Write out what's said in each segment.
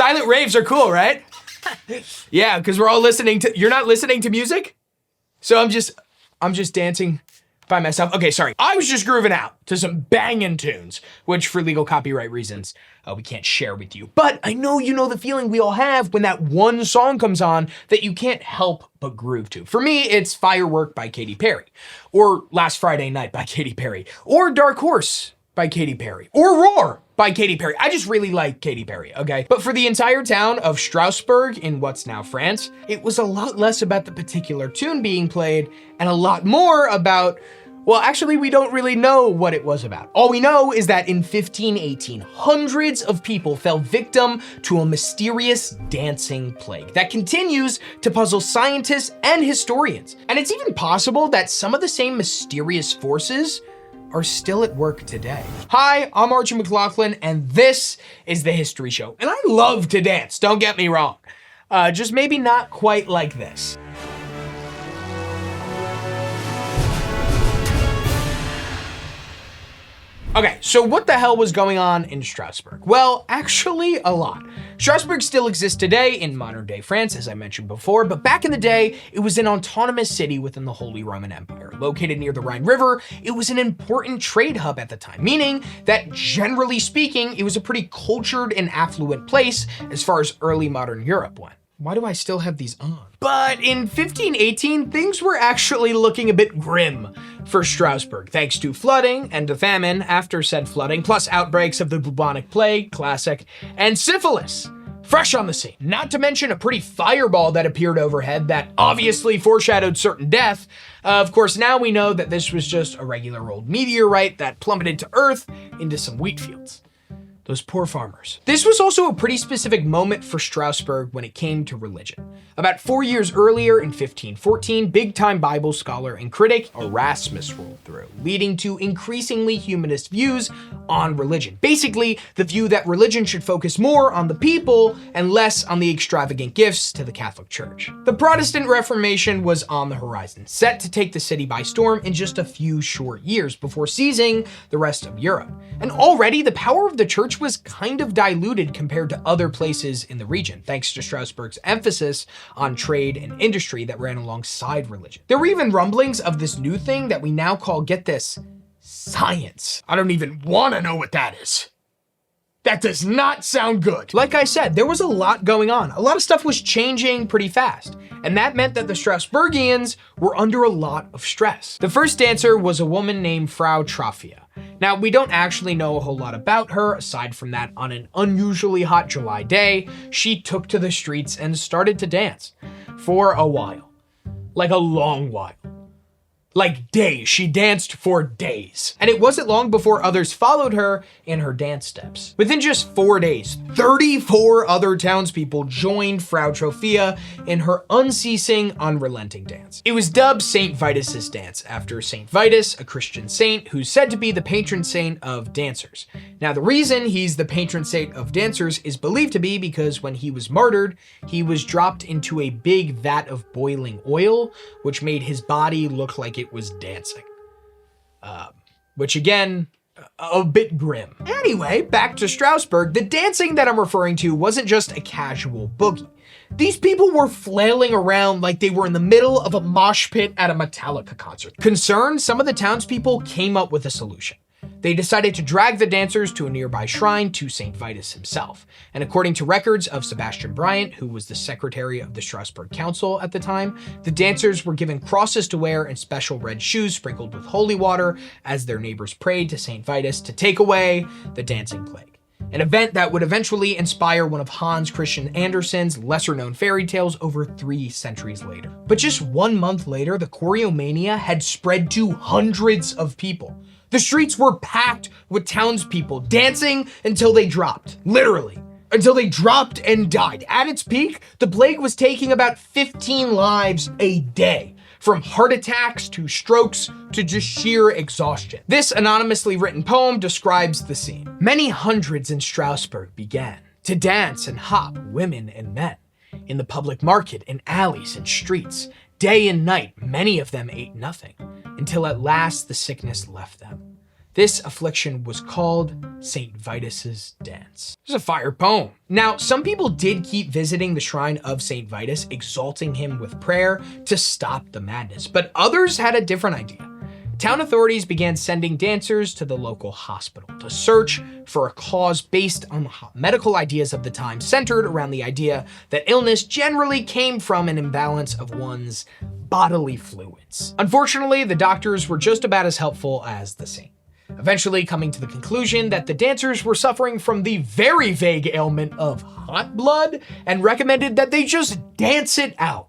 Silent raves are cool, right? Yeah, because we're all listening to, you're not listening to music? So I'm just dancing by myself. Okay, sorry. I was just grooving out to some banging tunes, which for legal copyright reasons, we can't share with you. But I know you know the feeling we all have when that one song comes on that you can't help but groove to. For me, it's Firework by Katy Perry, or Last Friday Night by Katy Perry, or Dark Horse by Katy Perry, or Roar by Katy Perry. I just really like Katy Perry, okay? But for the entire town of Strasbourg in what's now France, it was a lot less about the particular tune being played and a lot more about, well, actually, we don't really know what it was about. All we know is that in 1518, hundreds of people fell victim to a mysterious dancing plague that continues to puzzle scientists and historians. And it's even possible that some of the same mysterious forces are still at work today. Hi, I'm Archie McLaughlin, and this is The History Show. And I love to dance, don't get me wrong. Just maybe not quite like this. Okay, so what the hell was going on in Strasbourg? Well, actually a lot. Strasbourg still exists today in modern day France, as I mentioned before, but back in the day, it was an autonomous city within the Holy Roman Empire. Located near the Rhine River, it was an important trade hub at the time, meaning that generally speaking, it was a pretty cultured and affluent place as far as early modern Europe went. Why do I still have these on? But in 1518, things were actually looking a bit grim for Strasbourg, thanks to flooding and to famine after said flooding, plus outbreaks of the bubonic plague, classic, and syphilis, fresh on the scene. Not to mention a pretty fireball that appeared overhead that obviously foreshadowed certain death. Of course, now we know that this was just a regular old meteorite that plummeted to Earth into some wheat fields. Those poor farmers. This was also a pretty specific moment for Strasbourg when it came to religion. About 4 years earlier, in 1514, big-time Bible scholar and critic Erasmus rolled through, leading to increasingly humanist views on religion. Basically, the view that religion should focus more on the people and less on the extravagant gifts to the Catholic Church. The Protestant Reformation was on the horizon, set to take the city by storm in just a few short years before seizing the rest of Europe. And already, the power of the church was kind of diluted compared to other places in the region, thanks to Strasbourg's emphasis on trade and industry that ran alongside religion. There were even rumblings of this new thing that we now call, get this, science. I don't even want to know what that is. That does not sound good. Like I said, there was a lot going on. A lot of stuff was changing pretty fast. And that meant that the Strasbourgians were under a lot of stress. The first dancer was a woman named Frau Troffea. Now, we don't actually know a whole lot about her, aside from that on an unusually hot July day, she took to the streets and started to dance. For a while. Like a long while. Like days. She danced for days. And it wasn't long before others followed her in her dance steps. Within just 4 days, 34 other townspeople joined Frau Troffea in her unceasing, unrelenting dance. It was dubbed St. Vitus's dance, after St. Vitus, a Christian saint who's said to be the patron saint of dancers. Now, the reason he's the patron saint of dancers is believed to be because when he was martyred, he was dropped into a big vat of boiling oil, which made his body look like it was dancing. Which again, a bit grim. Anyway, back to Strasbourg, the dancing that I'm referring to wasn't just a casual boogie. These people were flailing around like they were in the middle of a mosh pit at a Metallica concert. Concerned, some of the townspeople came up with a solution. They decided to drag the dancers to a nearby shrine to St. Vitus himself. And according to records of Sebastian Bryant, who was the secretary of the Strasbourg Council at the time, the dancers were given crosses to wear and special red shoes sprinkled with holy water as their neighbors prayed to St. Vitus to take away the dancing plague. An event that would eventually inspire one of Hans Christian Andersen's lesser-known fairy tales over 3 centuries later. But just 1 month later, the choreomania had spread to hundreds of people. The streets were packed with townspeople dancing until they dropped. Literally. Until they dropped and died. At its peak, the plague was taking about 15 lives a day. From heart attacks to strokes to just sheer exhaustion. This anonymously written poem describes the scene. Many hundreds in Strasbourg began to dance and hop, women and men, in the public market, in alleys and streets. Day and night, many of them ate nothing, until at last the sickness left them. This affliction was called St. Vitus's dance. It's a fire poem. Now, some people did keep visiting the shrine of St. Vitus, exalting him with prayer to stop the madness, but others had a different idea. Town authorities began sending dancers to the local hospital to search for a cause based on the medical ideas of the time, centered around the idea that illness generally came from an imbalance of one's bodily fluids. Unfortunately, the doctors were just about as helpful as the saint, eventually coming to the conclusion that the dancers were suffering from the very vague ailment of hot blood and recommended that they just dance it out.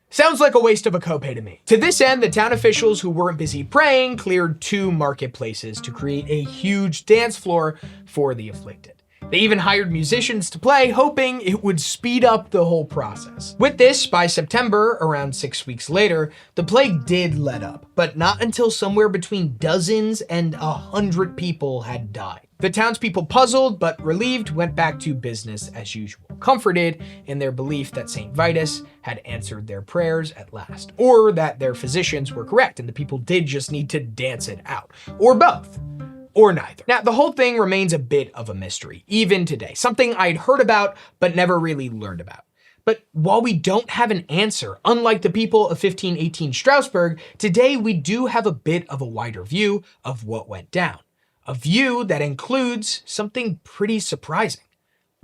Sounds like a waste of a copay to me. To this end, the town officials who weren't busy praying cleared 2 marketplaces to create a huge dance floor for the afflicted. They even hired musicians to play, hoping it would speed up the whole process. With this, by September, around 6 weeks later, the plague did let up, but not until somewhere between dozens and 100 people had died. The townspeople, puzzled but relieved, went back to business as usual, comforted in their belief that St. Vitus had answered their prayers at last, or that their physicians were correct and the people did just need to dance it out, or both. Or neither. Now, the whole thing remains a bit of a mystery, even today, something I'd heard about but never really learned about. But while we don't have an answer, unlike the people of 1518 Strasbourg, today we do have a bit of a wider view of what went down. A view that includes something pretty surprising.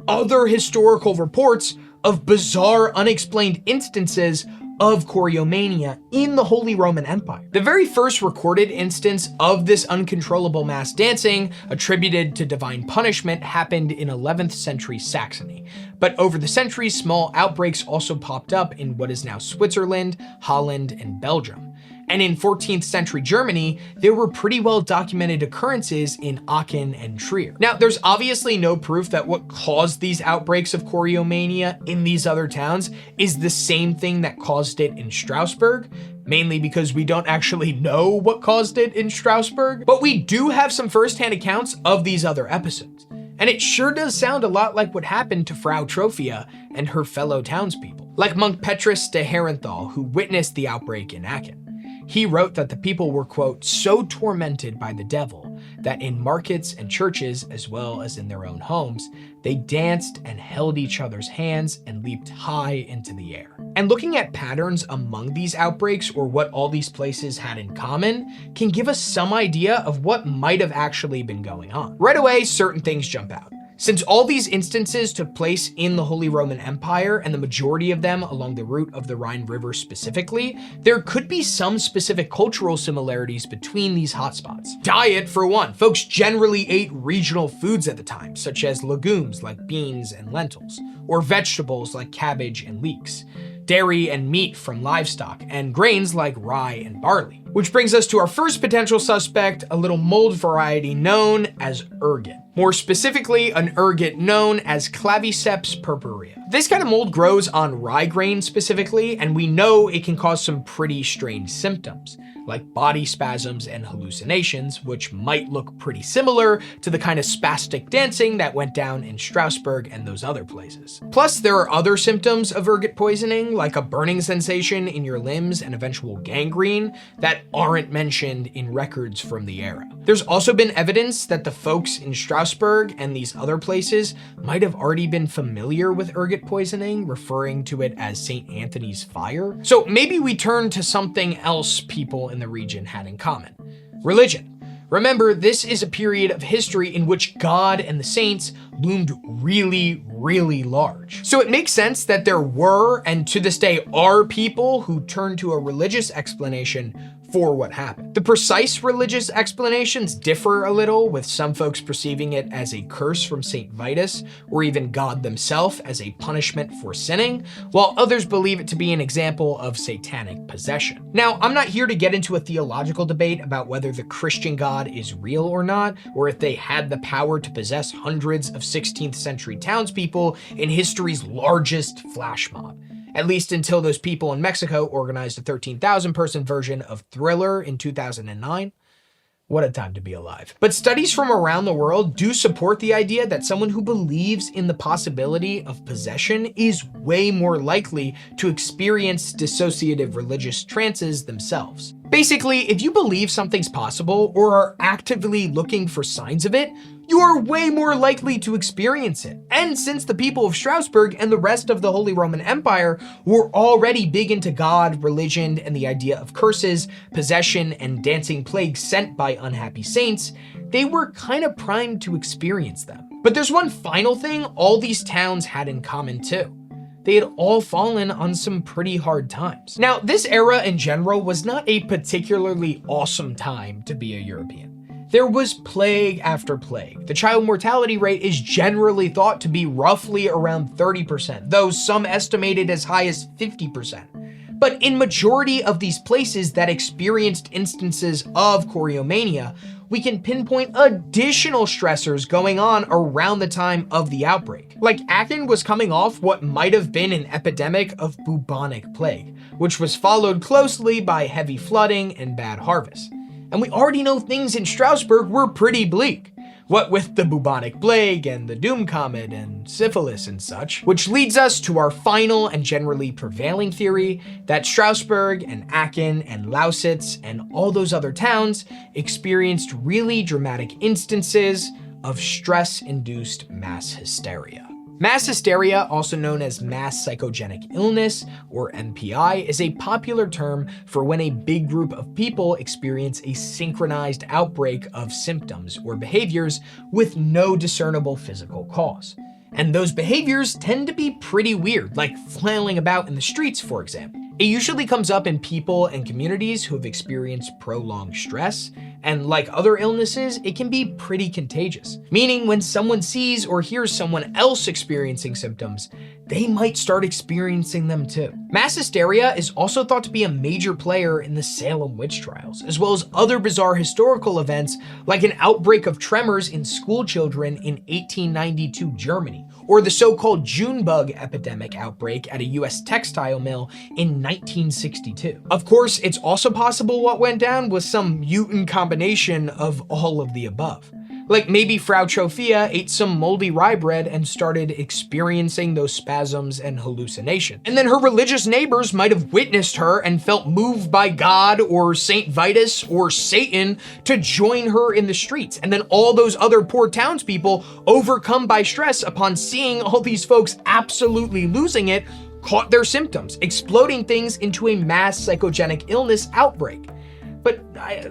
Other historical reports of bizarre, unexplained instances of choreomania in the Holy Roman Empire. The very first recorded instance of this uncontrollable mass dancing attributed to divine punishment happened in 11th century Saxony. But over the centuries, small outbreaks also popped up in what is now Switzerland, Holland, and Belgium. And in 14th century Germany, there were pretty well documented occurrences in Aachen and Trier. Now, there's obviously no proof that what caused these outbreaks of choreomania in these other towns is the same thing that caused it in Strasbourg, mainly because we don't actually know what caused it in Strasbourg, but we do have some firsthand accounts of these other episodes. And it sure does sound a lot like what happened to Frau Trophia and her fellow townspeople, like monk Petrus de Herrenthal, who witnessed the outbreak in Aachen. He wrote that the people were, quote, so tormented by the devil that in markets and churches, as well as in their own homes, they danced and held each other's hands and leaped high into the air. And looking at patterns among these outbreaks, or what all these places had in common, can give us some idea of what might have actually been going on. Right away, certain things jump out. Since all these instances took place in the Holy Roman Empire, and the majority of them along the route of the Rhine River specifically, there could be some specific cultural similarities between these hotspots. Diet, for one. Folks generally ate regional foods at the time, such as legumes like beans and lentils, or vegetables like cabbage and leeks, dairy and meat from livestock, and grains like rye and barley. Which brings us to our first potential suspect, a little mold variety known as ergot. More specifically, an ergot known as Claviceps purpurea. This kind of mold grows on rye grain specifically, and we know it can cause some pretty strange symptoms, like body spasms and hallucinations, which might look pretty similar to the kind of spastic dancing that went down in Strasbourg and those other places. Plus, there are other symptoms of ergot poisoning, like a burning sensation in your limbs and eventual gangrene that aren't mentioned in records from the era. There's also been evidence that the folks in Strasbourg and these other places might have already been familiar with ergot poisoning, referring to it as St. Anthony's fire. So maybe we turn to something else people in the region had in common. Religion. Remember, this is a period of history in which God and the saints loomed really, really large. So it makes sense that there were, and to this day are, people who turned to a religious explanation for what happened. The precise religious explanations differ a little, with some folks perceiving it as a curse from St. Vitus, or even God themselves as a punishment for sinning, while others believe it to be an example of satanic possession. Now, I'm not here to get into a theological debate about whether the Christian God is real or not, or if they had the power to possess hundreds of 16th century townspeople in history's largest flash mob. At least until those people in Mexico organized a 13,000 person version of Thriller in 2009. What a time to be alive. But studies from around the world do support the idea that someone who believes in the possibility of possession is way more likely to experience dissociative religious trances themselves. Basically, if you believe something's possible or are actively looking for signs of it, you are way more likely to experience it. And since the people of Strasbourg and the rest of the Holy Roman Empire were already big into God, religion, and the idea of curses, possession, and dancing plagues sent by unhappy saints, they were kind of primed to experience them. But there's one final thing all these towns had in common too. They had all fallen on some pretty hard times. Now, this era in general was not a particularly awesome time to be a European. There was plague after plague. The child mortality rate is generally thought to be roughly around 30%, though some estimated as high as 50%. But in majority of these places that experienced instances of choriomania, we can pinpoint additional stressors going on around the time of the outbreak. Like Aachen was coming off what might have been an epidemic of bubonic plague, which was followed closely by heavy flooding and bad harvests. And we already know things in Strasbourg were pretty bleak. What with the bubonic plague and the doom comet and syphilis and such, which leads us to our final and generally prevailing theory that Strasbourg and Aachen and Lausitz and all those other towns experienced really dramatic instances of stress-induced mass hysteria. Mass hysteria, also known as mass psychogenic illness, or MPI, is a popular term for when a big group of people experience a synchronized outbreak of symptoms or behaviors with no discernible physical cause. And those behaviors tend to be pretty weird, like flailing about in the streets, for example. It usually comes up in people and communities who have experienced prolonged stress, and like other illnesses, it can be pretty contagious. Meaning when someone sees or hears someone else experiencing symptoms, they might start experiencing them too. Mass hysteria is also thought to be a major player in the Salem witch trials, as well as other bizarre historical events like an outbreak of tremors in school children in 1892 Germany, or the so-called June bug epidemic outbreak at a US textile mill in 1962. Of course, it's also possible what went down was some mutant combination of all of the above. Like maybe Frau Trophia ate some moldy rye bread and started experiencing those spasms and hallucination. And then her religious neighbors might have witnessed her and felt moved by God or Saint Vitus or Satan to join her in the streets. And then all those other poor townspeople, overcome by stress upon seeing all these folks absolutely losing it, caught their symptoms, exploding things into a mass psychogenic illness outbreak. But,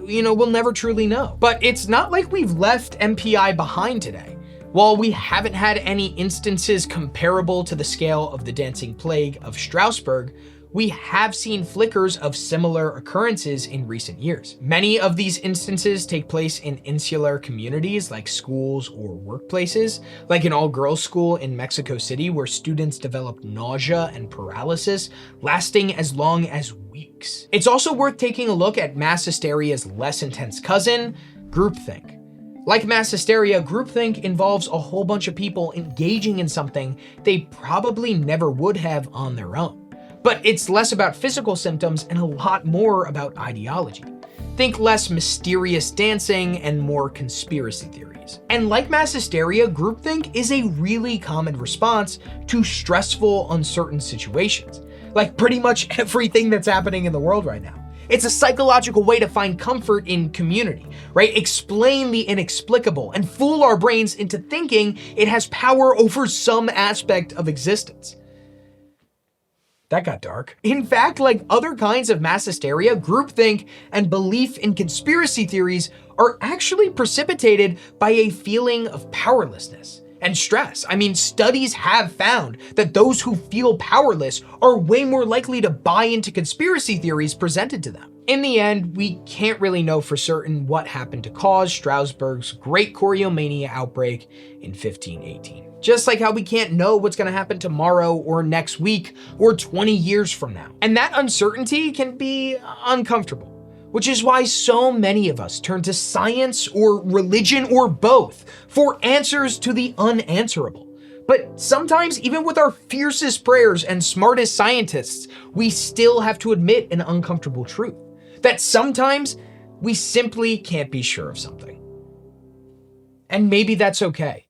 we'll never truly know. But it's not like we've left MPI behind today. While we haven't had any instances comparable to the scale of the Dancing Plague of Strasbourg, we have seen flickers of similar occurrences in recent years. Many of these instances take place in insular communities like schools or workplaces, like an all-girls school in Mexico City where students developed nausea and paralysis lasting as long as weeks. It's also worth taking a look at mass hysteria's less intense cousin, groupthink. Like mass hysteria, groupthink involves a whole bunch of people engaging in something they probably never would have on their own. But it's less about physical symptoms and a lot more about ideology. Think less mysterious dancing and more conspiracy theories. And like mass hysteria, groupthink is a really common response to stressful, uncertain situations. Like pretty much everything that's happening in the world right now. It's a psychological way to find comfort in community, right? Explain the inexplicable and fool our brains into thinking it has power over some aspect of existence. That got dark. In fact, like other kinds of mass hysteria, groupthink and belief in conspiracy theories are actually precipitated by a feeling of powerlessness and stress. I mean, studies have found that those who feel powerless are way more likely to buy into conspiracy theories presented to them. In the end, we can't really know for certain what happened to cause Strasbourg's great choriomania outbreak in 1518. Just like how we can't know what's gonna happen tomorrow or next week or 20 years from now. And that uncertainty can be uncomfortable, which is why so many of us turn to science or religion or both for answers to the unanswerable. But sometimes, even with our fiercest prayers and smartest scientists, we still have to admit an uncomfortable truth. That sometimes We simply can't be sure of something. And maybe that's okay.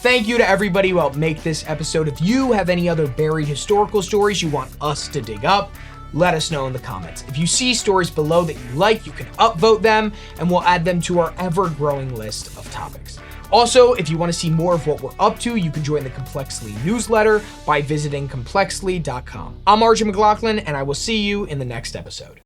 Thank you to everybody who helped make this episode. If you have any other buried historical stories you want us to dig up, let us know in the comments. If you see stories below that you like, you can upvote them and we'll add them to our ever-growing list of topics. Also, if you want to see more of what we're up to, you can join the Complexly newsletter by visiting complexly.com. I'm RJ McLaughlin, and I will see you in the next episode.